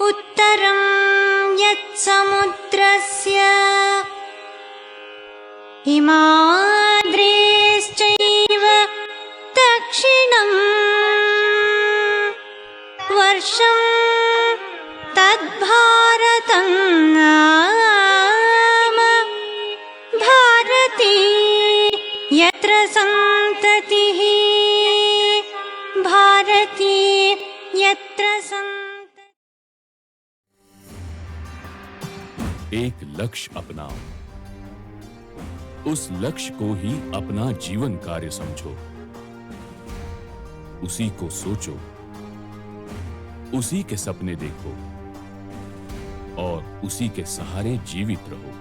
उत्तरं यत्समुद्रस्य हिमाद्रेश्चैव दक्षिणं वर्षं तद्भारतं नाम भारती यत्र सन्ततिः भारती यत्र सन्ततिः। एक लक्ष्य अपनाओ, उस लक्ष्य को ही अपना जीवन कार्य समझो, उसी को सोचो, उसी के सपने देखो और उसी के सहारे जीवित रहो।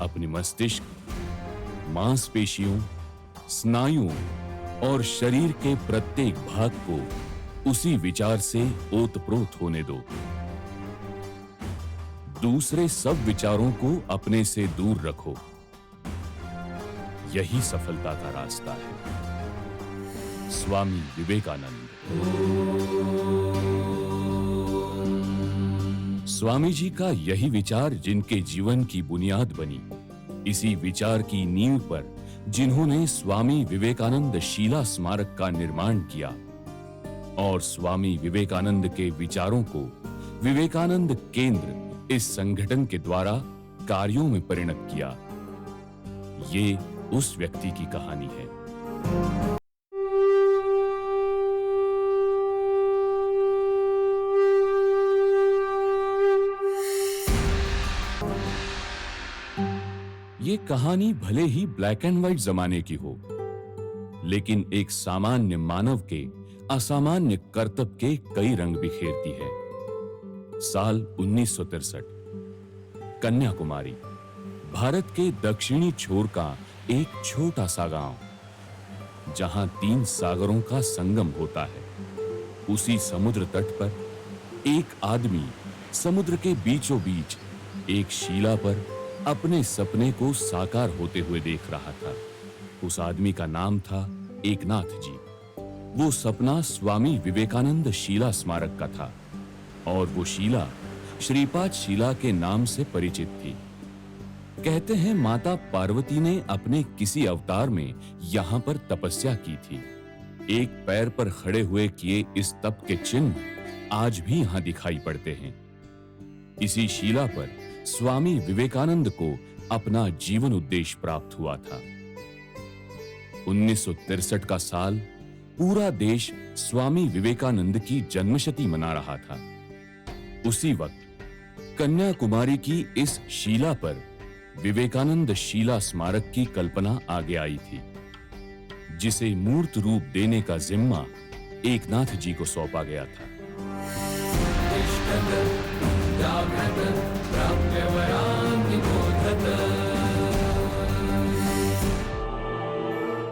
अपने मस्तिष्क, मांसपेशियों, स्नायुओं और शरीर के प्रत्येक भाग को उसी विचार से ओतप्रोत होने दो। दूसरे सब विचारों को अपने से दूर रखो। यही सफलता का रास्ता है। स्वामी विवेकानंद। स्वामी जी का यही विचार जिनके जीवन की बुनियाद बनी, इसी विचार की नींव पर जिन्होंने स्वामी विवेकानंद शीला स्मारक का निर्माण किया और स्वामी विवेकानंद के विचारों को विवेकानंद केंद्र इस संगठन के द्वारा कार्यों में परिणत किया, ये उस व्यक्ति की कहानी है। ये कहानी भले ही ब्लैक एंड व्हाइट जमाने की हो, लेकिन एक सामान्य मानव के असामान्य कर्तव्य के कई रंग बिखेरती है। साल 1963, कन्याकुमारी, भारत के दक्षिणी छोर का एक छोटा सा गांव, जहां 3 सागरों का संगम होता है। उसी समुद्र तट पर एक आदमी समुद्र के बीचों बीच एक शिला पर अपने सपने को साकार होते हुए देख रहा था। उस आदमी का नाम था एकनाथ जी। वो सपना स्वामी विवेकानंद शीला स्मारक का था और वो शिला श्रीपाद शिला के नाम से परिचित थी। कहते हैं माता पार्वती ने अपने किसी अवतार में यहां पर तपस्या की थी। एक पैर पर खड़े हुए किए इस तप के चिन्ह आज भी यहां दिखाई पड़ते हैं। इसी शिला पर स्वामी विवेकानंद को अपना जीवन उद्देश्य प्राप्त हुआ था। 1963 का साल पूरा देश स्वामी विवेकानंद की जन्मशती मना रहा था। उसी वक्त कन्याकुमारी की इस शिला पर विवेकानंद शीला स्मारक की कल्पना आगे आई थी, जिसे मूर्त रूप देने का जिम्मा एकनाथ जी को सौंपा गया था।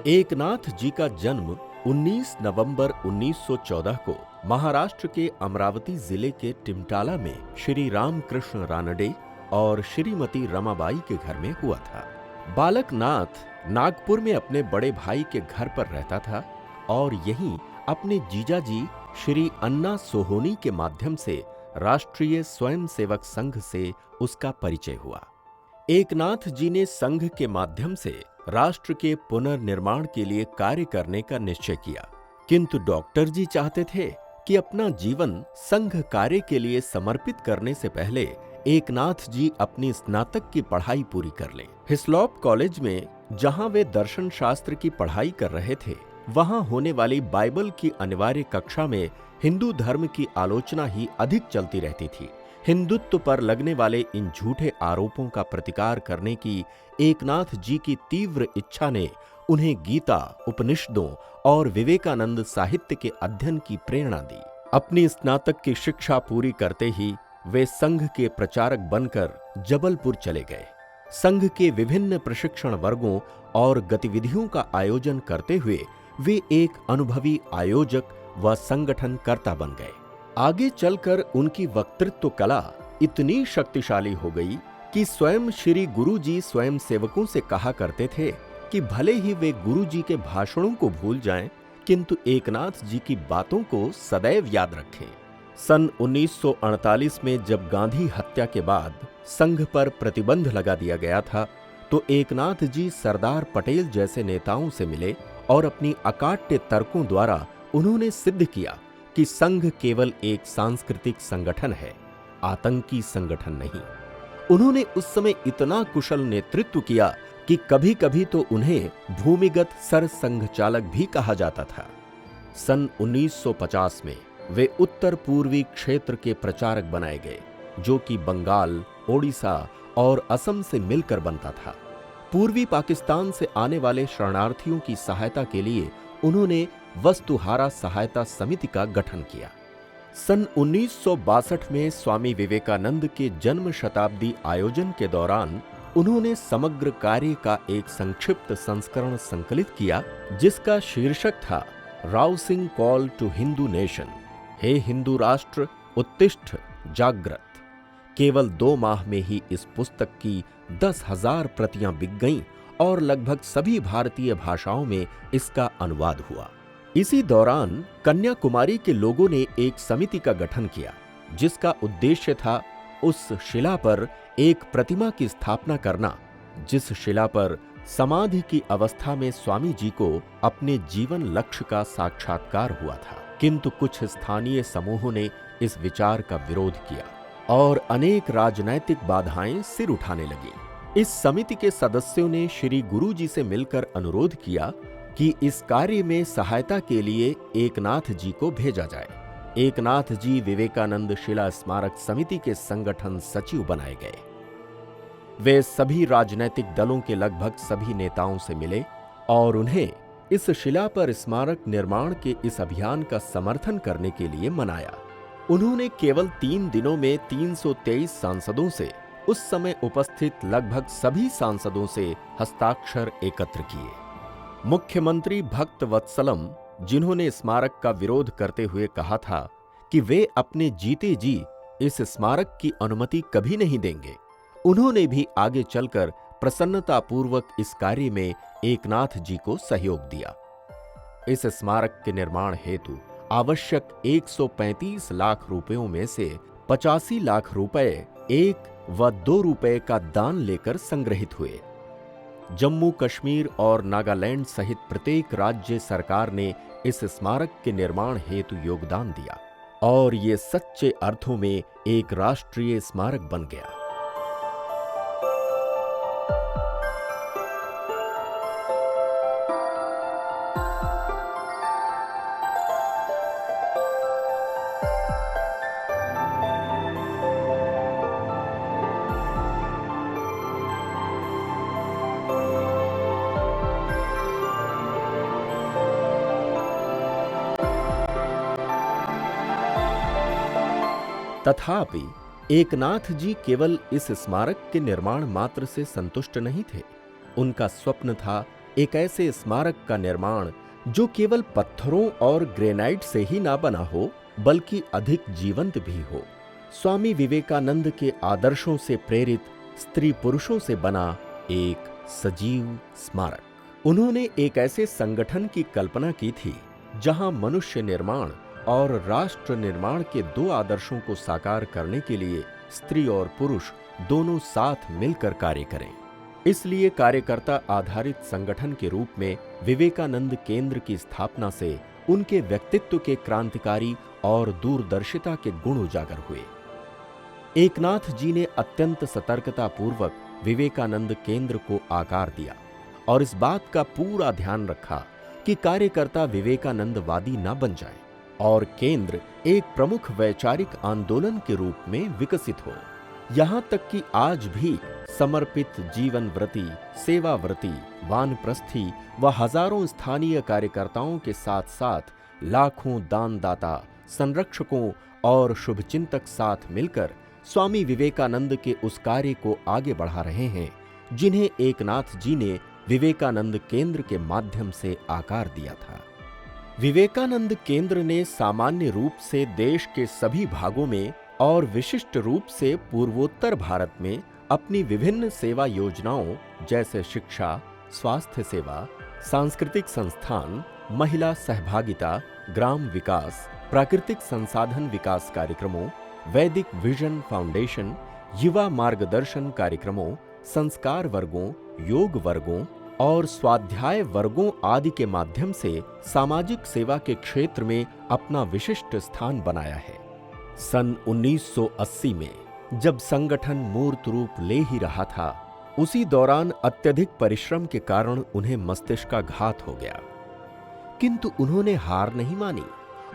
एकनाथ जी का जन्म 19 नवंबर 1914 को महाराष्ट्र के अमरावती जिले के टिमटाला में श्री रामकृष्ण रानडे और श्रीमती रमाबाई के घर में हुआ था। बालक नाथ नागपुर में अपने बड़े भाई के घर पर रहता था और यहीं अपने जीजाजी श्री अन्ना सोहोनी के माध्यम से राष्ट्रीय स्वयंसेवक संघ से उसका परिचय हुआ। एकनाथ जी ने संघ के माध्यम से राष्ट्र के पुनर्निर्माण के लिए कार्य करने का निश्चय किया, किंतु डॉक्टर जी चाहते थे कि अपना जीवन संघ कार्य के लिए समर्पित करने से पहले एकनाथ जी अपनी स्नातक की पढ़ाई पूरी कर लें। हिस्लॉप कॉलेज में जहां वे दर्शन शास्त्र की पढ़ाई कर रहे थे, वहां होने वाली बाइबल की अनिवार्य कक्षा में हिंदू धर्म की आलोचना ही अधिक चलती रहती थी। हिंदुत्व पर लगने वाले इन झूठे आरोपों का प्रतिकार करने की एकनाथ जी की तीव्र इच्छा ने उन्हें गीता, उपनिषदों और विवेकानंद साहित्य के अध्ययन की प्रेरणा दी। अपनी स्नातक की शिक्षा पूरी करते ही वे संघ के प्रचारक बनकर जबलपुर चले गए। संघ के विभिन्न प्रशिक्षण वर्गों और गतिविधियों का आयोजन करते हुए वे एक अनुभवी आयोजक व संगठनकर्ता बन गए। आगे चलकर उनकी वक्तृत्व कला इतनी शक्तिशाली हो गई कि स्वयं श्री गुरु जी स्वयं सेवकों से कहा करते थे कि भले ही वे गुरु जी के भाषणों को भूल जाएं, किंतु एकनाथ जी की बातों को सदैव याद रखें। सन 1948 में जब गांधी हत्या के बाद संघ पर प्रतिबंध लगा दिया गया था, तो एकनाथ जी सरदार पटेल जैसे नेताओं से मिले और अपनी अकाट्य तर्कों द्वारा उन्होंने सिद्ध किया कि संघ केवल एक सांस्कृतिक संगठन है, आतंकी संगठन नहीं। उन्होंने उस समय इतना कुशल नेतृत्व किया कि कभी-कभी तो उन्हें भूमिगत सरसंघ चालक भी कहा जाता था। सन 1950 में वे उत्तर पूर्वी क्षेत्र के प्रचारक बनाए गए, जो कि बंगाल, ओडिशा और असम से मिलकर बनता था। पूर्वी पाकिस्तान से आने वाले शरणार्थियों की सहायता के लिए उन्होंने वस्तुहारा सहायता समिति का गठन किया। सन 1962 में स्वामी विवेकानंद के जन्म शताब्दी आयोजन के दौरान उन्होंने समग्र कार्य का एक संक्षिप्त संस्करण संकलित किया, जिसका शीर्षक था राउसिंग कॉल टू हिंदू नेशन, हे हिंदू राष्ट्र उत्तिष्ठ जागृत। केवल 2 माह में ही इस पुस्तक की 10,000 प्रतियां बिक गईं और लगभग सभी भारतीय भाषाओं में इसका अनुवाद हुआ। इसी दौरान कन्याकुमारी के लोगों ने एक समिति का गठन किया, जिसका उद्देश्य था उस शिला पर एक प्रतिमा की स्थापना करना, जिस शिला पर समाधि की अवस्था में स्वामी जी को अपने जीवन लक्ष्य का साक्षात्कार हुआ था। किंतु कुछ स्थानीय समूहों ने इस विचार का विरोध किया और अनेक राजनैतिक बाधाएं सिर उठाने लगीं। इस समिति के सदस्यों ने श्री गुरु जी से मिलकर अनुरोध किया कि इस कार्य में सहायता के लिए एकनाथ जी को भेजा जाए। एकनाथ जी विवेकानंद शिला स्मारक समिति के संगठन सचिव बनाए गए। वे सभी राजनैतिक दलों के लगभग सभी नेताओं से मिले और उन्हें इस शिला पर स्मारक निर्माण के इस अभियान का समर्थन करने के लिए मनाया। उन्होंने केवल 3 दिनों में 323 सांसदों से, उस समय उपस्थित लगभग सभी सांसदों से हस्ताक्षर एकत्र किए। मुख्यमंत्री भक्त वत्सलम, जिन्होंने स्मारक का विरोध करते हुए कहा था कि वे अपने जीते जी इस स्मारक की अनुमति कभी नहीं देंगे, उन्होंने भी आगे चलकर प्रसन्नतापूर्वक इस कार्य में एकनाथ जी को सहयोग दिया। इस स्मारक के निर्माण हेतु आवश्यक 135 लाख रुपयों में से 85 लाख रुपए 1 व 2 रुपए का दान लेकर संग्रहित हुए। जम्मू कश्मीर और नागालैंड सहित प्रत्येक राज्य सरकार ने इस स्मारक के निर्माण हेतु योगदान दिया और ये सच्चे अर्थों में एक राष्ट्रीय स्मारक बन गया। तथापि एकनाथ जी केवल इस स्मारक के निर्माण मात्र से संतुष्ट नहीं थे। उनका स्वप्न था एक ऐसे स्मारक का निर्माण जो केवल पत्थरों और ग्रेनाइट से ही ना बना हो, बल्कि अधिक जीवंत भी हो। स्वामी विवेकानंद के आदर्शों से प्रेरित स्त्री पुरुषों से बना एक सजीव स्मारक। उन्होंने एक ऐसे संगठन की कल्पना की थी जहां मनुष्य निर्माण और राष्ट्र निर्माण के 2 आदर्शों को साकार करने के लिए स्त्री और पुरुष दोनों साथ मिलकर कार्य करें। इसलिए कार्यकर्ता आधारित संगठन के रूप में विवेकानंद केंद्र की स्थापना से उनके व्यक्तित्व के क्रांतिकारी और दूरदर्शिता के गुण उजागर हुए। एकनाथ जी ने अत्यंत सतर्कता पूर्वक विवेकानंद केंद्र को आकार दिया और इस बात का पूरा ध्यान रखा कि कार्यकर्ता विवेकानंदवादी न बन जाए और केंद्र एक प्रमुख वैचारिक आंदोलन के रूप में विकसित हो। यहाँ तक कि आज भी समर्पित जीवन व्रती, सेवाव्रती, वानप्रस्थी व हजारों स्थानीय कार्यकर्ताओं के साथ साथ लाखों दानदाता, संरक्षकों और शुभचिंतक साथ मिलकर स्वामी विवेकानंद के उस कार्य को आगे बढ़ा रहे हैं जिन्हें एकनाथ जी ने विवेकानंद केंद्र के माध्यम से आकार दिया था। विवेकानंद केंद्र ने सामान्य रूप से देश के सभी भागों में और विशिष्ट रूप से पूर्वोत्तर भारत में अपनी विभिन्न सेवा योजनाओं जैसे शिक्षा, स्वास्थ्य सेवा, सांस्कृतिक संस्थान, महिला सहभागिता, ग्राम विकास, प्राकृतिक संसाधन विकास कार्यक्रमों, वैदिक विजन फाउंडेशन, युवा मार्गदर्शन कार्यक्रमों, संस्कार वर्गों, योग वर्गों और स्वाध्याय वर्गों आदि के माध्यम से सामाजिक सेवा के क्षेत्र में अपना विशिष्ट स्थान बनाया है। सन 1980 में जब संगठन मूर्त रूप ले ही रहा था, उसी दौरान अत्यधिक परिश्रम के कारण उन्हें मस्तिष्काघात हो गया, किंतु उन्होंने हार नहीं मानी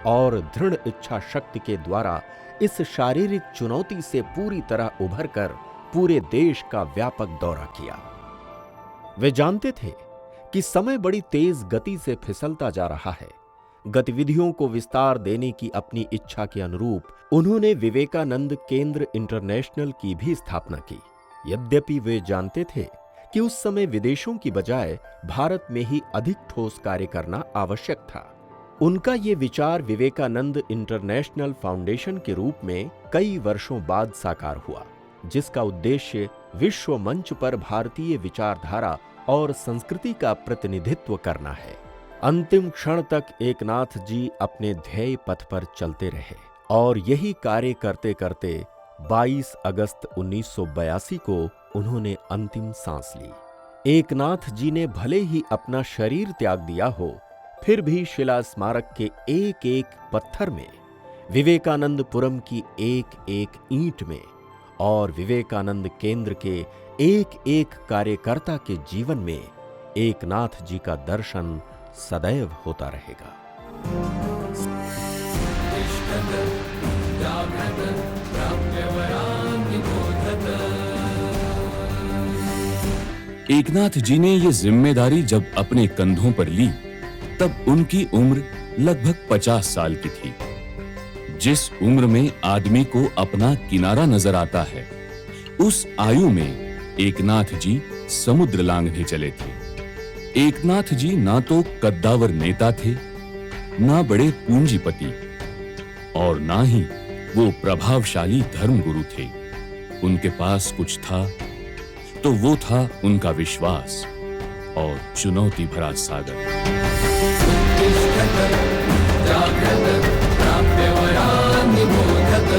और दृढ़ इच्छा शक्ति के द्वारा इस शारीरिक चुनौती से पूरी तरह उभरकर पूरे देश का व्यापक दौरा किया। वे जानते थे कि समय बड़ी तेज गति से फिसलता जा रहा है। गतिविधियों को विस्तार देने की अपनी इच्छा के अनुरूप उन्होंने विवेकानंद केंद्र इंटरनेशनल की भी स्थापना की। यद्यपि वे जानते थे कि उस समय विदेशों की बजाय भारत में ही अधिक ठोस कार्य करना आवश्यक था। उनका ये विचार विवेकानंद इंटरनेशनल फाउंडेशन के रूप में कई वर्षों बाद साकार हुआ, जिसका उद्देश्य विश्व मंच पर भारतीय विचारधारा और संस्कृति का प्रतिनिधित्व करना है। अंतिम क्षण तक एकनाथ जी अपने ध्येय पथ पर चलते रहे और यही कार्य करते करते 22 अगस्त 1982 को उन्होंने अंतिम सांस ली। एकनाथ जी ने भले ही अपना शरीर त्याग दिया हो, फिर भी शिला स्मारक के एक एक पत्थर में, विवेकानंदपुरम की एक एक ईंट में और विवेकानंद केंद्र के एक एक कार्यकर्ता के जीवन में एकनाथ जी का दर्शन सदैव होता रहेगा। एकनाथ जी ने ये जिम्मेदारी जब अपने कंधों पर ली, तब उनकी उम्र लगभग 50 साल की थी। जिस उम्र में आदमी को अपना किनारा नजर आता है, उस आयु में एकनाथ जी समुद्र लांघने चले थे। एकनाथ जी ना तो कद्दावर नेता थे, ना बड़े पूंजीपति और ना ही वो प्रभावशाली धर्मगुरु थे। उनके पास कुछ था तो वो था उनका विश्वास और चुनौती भरा सागर। जागृत प्राप्य वरान्निबोधत।